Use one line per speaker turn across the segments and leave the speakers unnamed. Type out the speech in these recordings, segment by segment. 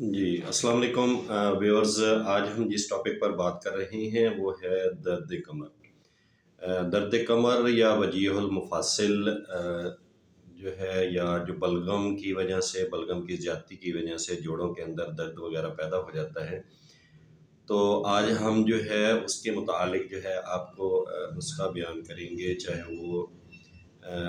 جی السلام علیکم ویورز، آج ہم جس ٹاپک پر بات کر رہے ہیں وہ ہے درد کمر۔ درد کمر یا وجیع المفاصل جو ہے، یا جو بلغم کی وجہ سے، بلغم کی زیادتی کی وجہ سے جوڑوں کے اندر درد وغیرہ پیدا ہو جاتا ہے، تو آج ہم جو ہے اس کے متعلق جو ہے آپ کو نسخہ بیان کریں گے، چاہے وہ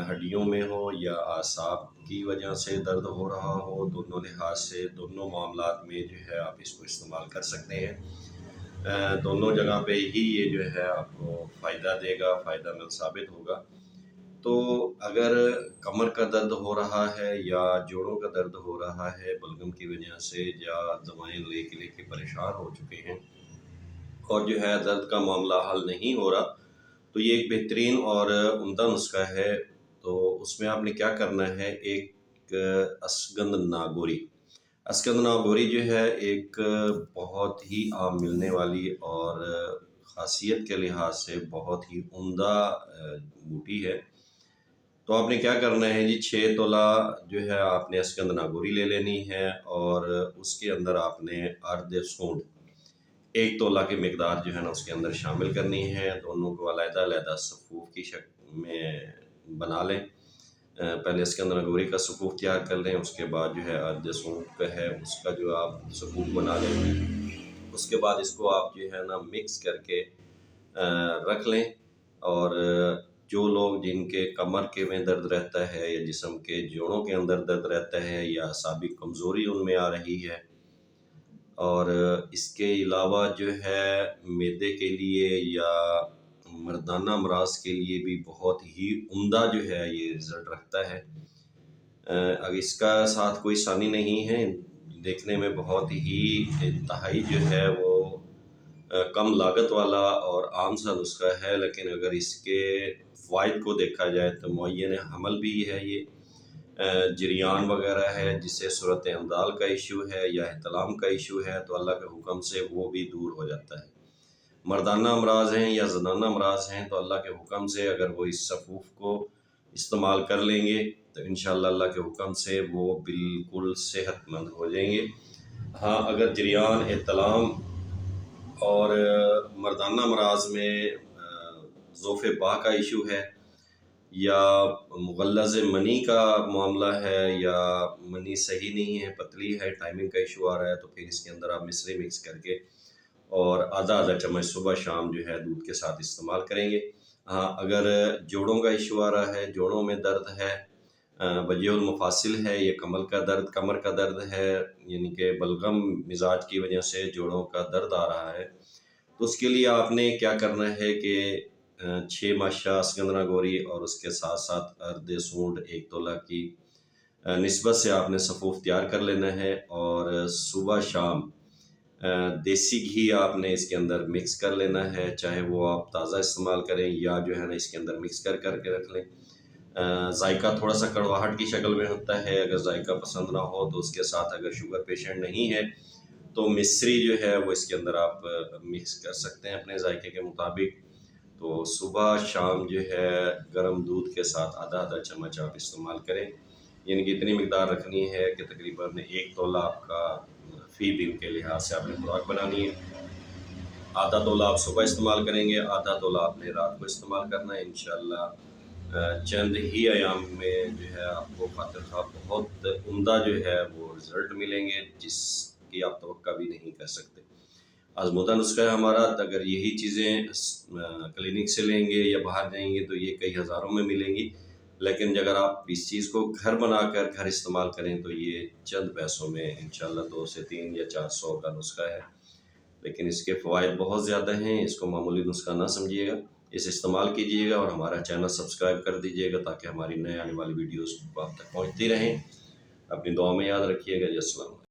ہڈیوں میں ہو یا اعصاب کی وجہ سے درد ہو رہا ہو۔ دونوں لحاظ سے، دونوں معاملات میں جو ہے آپ اس کو استعمال کر سکتے ہیں۔ دونوں جگہ پہ ہی یہ جو ہے آپ کو فائدہ دے گا، فائدہ مند ثابت ہوگا۔ تو اگر کمر کا درد ہو رہا ہے یا جوڑوں کا درد ہو رہا ہے بلغم کی وجہ سے، یا دوائیں لے کے پریشان ہو چکے ہیں اور جو ہے درد کا معاملہ حل نہیں ہو رہا، تو یہ ایک بہترین اور عمدہ نسخہ ہے۔ تو اس میں آپ نے کیا کرنا ہے، ایک اشگند ناگوری۔ اشگند ناگوری جو ہے ایک بہت ہی عام ملنے والی اور خاصیت کے لحاظ سے بہت ہی عمدہ بوٹی ہے۔ تو آپ نے کیا کرنا ہے جی، 6 تولہ جو ہے آپ نے اشگند ناگوری لے لینی ہے، اور اس کے اندر آپ نے ارد سونڈ 1 تولہ کی مقدار جو ہے نا اس کے اندر شامل کرنی ہے۔ دونوں کو علیحدہ علیحدہ صفوف کی شکل میں بنا لیں۔ پہلے اشگند ناگوری کا صفوف تیار کر لیں، اس کے بعد جو ہے ارد سونڈ کا ہے اس کا جو آپ صفوف بنا لیں۔ اس کے بعد اس کو آپ جو ہے نا مکس کر کے رکھ لیں۔ اور جو لوگ جن کے کمر کے میں درد رہتا ہے، یا جسم کے جوڑوں کے اندر درد رہتا ہے، یا اعصابی کمزوری ان میں آ رہی ہے، اور اس کے علاوہ جو ہے معدے کے لیے یا مردانہ امراض کے لیے بھی بہت ہی عمدہ جو ہے یہ رزلٹ رکھتا ہے۔ اگر اس کا ساتھ کوئی ثانی نہیں ہے، دیکھنے میں بہت ہی انتہائی جو ہے وہ کم لاگت والا اور عام سا نسخہ ہے، لیکن اگر اس کے فوائد کو دیکھا جائے تو معین حمل بھی ہے۔ یہ جریان وغیرہ ہے، جس سے صورت اندال کا ایشو ہے یا احتلام کا ایشو ہے، تو اللہ کے حکم سے وہ بھی دور ہو جاتا ہے۔ مردانہ امراض ہیں یا زنانہ امراض ہیں، تو اللہ کے حکم سے اگر وہ اس صفوف کو استعمال کر لیں گے تو انشاءاللہ اللہ کے حکم سے وہ بالکل صحت مند ہو جائیں گے۔ ہاں، اگر جریان، احتلام اور مردانہ امراض میں ضعف باہ کا ایشو ہے، یا مغلظ منی کا معاملہ ہے، یا منی صحیح نہیں ہے، پتلی ہے، ٹائمنگ کا ایشو آ رہا ہے، تو پھر اس کے اندر آپ مصری مکس کر کے اور آدھا چمچ صبح شام جو ہے دودھ کے ساتھ استعمال کریں گے۔ ہاں، اگر جوڑوں کا ایشو آ رہا ہے، جوڑوں میں درد ہے، وجیع المفاصل ہے، یہ کمر کا درد ہے، یعنی کہ بلغم مزاج کی وجہ سے جوڑوں کا درد آ رہا ہے، تو اس کے لیے آپ نے کیا کرنا ہے کہ 6 ماشا اشگند ناگوری اور اس کے ساتھ ساتھ ارد سونڈ 1 تولہ کی نسبت سے آپ نے صفوف تیار کر لینا ہے، اور صبح شام دیسی گھی آپ نے اس کے اندر مکس کر لینا ہے، چاہے وہ آپ تازہ استعمال کریں یا جو ہے نا اس کے اندر مکس کر کے رکھ لیں۔ ذائقہ تھوڑا سا کڑواہٹ کی شکل میں ہوتا ہے، اگر ذائقہ پسند نہ ہو تو اس کے ساتھ اگر شوگر پیشنٹ نہیں ہے تو مصری جو ہے وہ اس کے اندر آپ مکس کر سکتے ہیں اپنے ذائقے کے مطابق۔ تو صبح شام جو ہے گرم دودھ کے ساتھ آدھا چمچ آپ استعمال کریں، یعنی کہ اتنی مقدار رکھنی ہے کہ تقریباً 1 تولہ آپ کا فی دن کے لحاظ سے آپ نے خوراک بنانی ہے۔ آدھا تولہ آپ صبح استعمال کریں گے، آدھا تولہ آپ نے رات کو استعمال کرنا ہے۔ انشاءاللہ چند ہی ایام میں جو ہے آپ کو خاطر خواہ بہت عمدہ جو ہے وہ رزلٹ ملیں گے، جس کی آپ توقع بھی نہیں کر سکتے۔ آزمودہ نسخہ ہے ہمارا، اگر یہی چیزیں کلینک سے لیں گے یا باہر جائیں گے تو یہ کئی ہزاروں میں ملیں گی، لیکن اگر آپ اس چیز کو گھر بنا کر گھر استعمال کریں تو یہ چند پیسوں میں انشاءاللہ 2 سے 3 یا 400 کا نسخہ ہے، لیکن اس کے فوائد بہت زیادہ ہیں۔ اس کو معمولی نسخہ نہ سمجھیے گا، اسے استعمال کیجیے گا، اور ہمارا چینل سبسکرائب کر دیجیے گا تاکہ ہماری نئے آنے والی ویڈیوز آپ تک پہنچتی رہیں۔ اپنی دعا میں یاد رکھیے گا جی۔ السلام علیکم۔